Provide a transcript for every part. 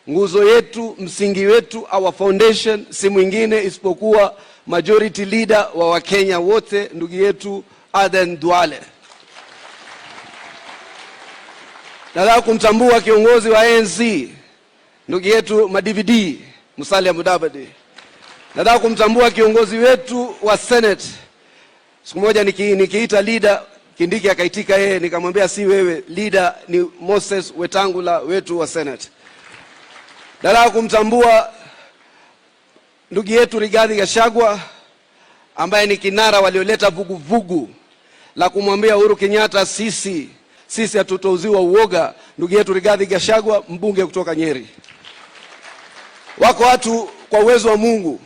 nguzo yetu, msingi wetu, our foundation si mwingine isipokuwa majority leader wa Wakenya wote, ndugu yetu Aden Duale. Nataka kumtambua kiongozi wa ANC, ndugu yetu Madividi Musalia Mudavadi. Nataka kumtambua kiongozi wetu wa Senate. Siku moja nikiita leader, Kindiki akaitika yeye, nikamwambia si wewe, leader ni Moses Wetangula wetu wa Senate. Nataka kumtambua ndugu yetu Rigathi Gachagua ambaye ni kinara walioleta vuguvugu la kumwambia Uhuru Kenyatta sisi hatutouziwa uoga. Ndugu yetu Rigathi Gachagua, mbunge kutoka Nyeri. Wako watu kwa uwezo wa Mungu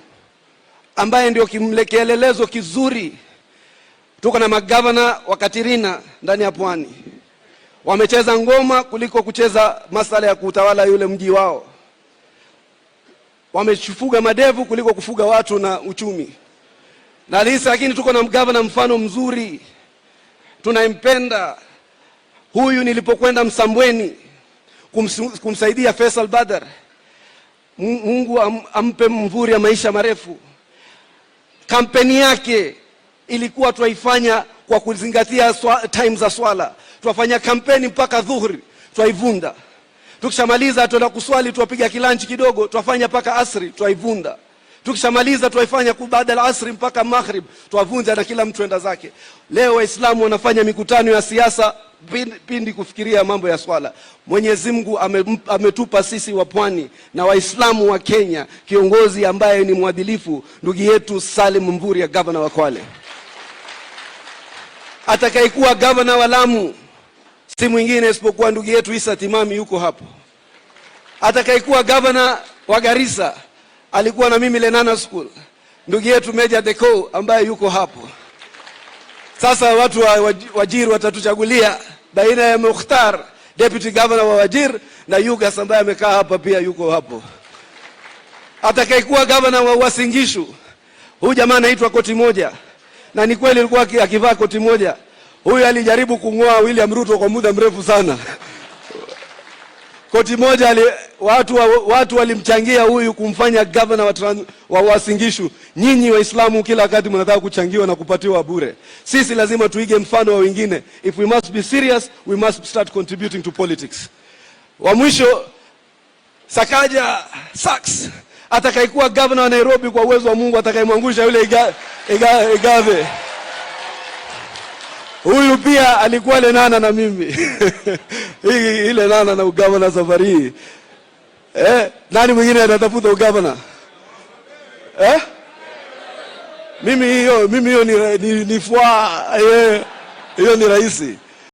ambaye ndio kielelezo kizuri. Tuko na magavana wa Katirina ndani ya Pwani. Wamecheza ngoma kuliko kucheza masuala ya kutawala yule mji wao. Wamefuga madevu kuliko kufuga watu na uchumi. Na lisa, lakini tuko na mgavana mfano mzuri. Tunaimpenda. Huyu nilipokwenda Msambweni kumsaidia Faisal Badar. Mungu ampe mvuri ya maisha marefu. Kampeni yake ilikuwa tuifanya kwa kuzingatia time za swala. Tuwafanya kampeni mpaka dhuhuri, tuivunda. Tukishamaliza tuenda kuswali, tuwapiga kilanchi kidogo, tuwafanya mpaka asri, tuivunda. Tukishamaliza tuifanya baada ya asri mpaka maghrib, tuwavunja na kila mtu enda zake. Leo Waislamu wanafanya mikutano ya siasa pindi kufikiria mambo ya swala. Mwenyezi Mungu ametupa sisi wa Pwani na Waislamu wa Kenya kiongozi ambaye ni mwadilifu, ndugu yetu Salim Mvurya, governor wa Kwale. Atakayekuwa governor wa Lamu si mwingine isipokuwa ndugu yetu Isa Timami, yuko hapo. Atakayekuwa governor wa Garissa alikuwa na mimi Lenana School, ndugu yetu Meja Deko ambaye yuko hapo. Sasa watu wa Wajir watatuchagulia baina ya Mukhtar, deputy governor wa Wajir, na Yugas ambaye amekaa hapa pia yuko hapo. Atakayekuwa governor wa Uasin Gishu, huyu jamaa anaitwa Koti Moja, na ni kweli alikuwa akivaa koti moja. Huyu alijaribu kungoa William Ruto kwa muda mrefu sana. Koti moja watu walimchangia huyu kumfanya governor wa Uasin Gishu. Nyinyi Waislamu kila wakati mnataka kuchangiwa na kupatiwa bure. Sisi lazima tuige mfano wa wengine. If we must be serious, we must start contributing to politics. Wa mwisho, Sakaja Saks atakayekuwa governor wa Nairobi, kwa uwezo wa Mungu atakayemwangusha yule Igave. Huyu pia alikuwa Lenana na mimi. Ile Lenana na ugavana safari. Nani mwingine anatafuta ugavana? Mimi hiyo ni fua. Hiyo ni rahisi.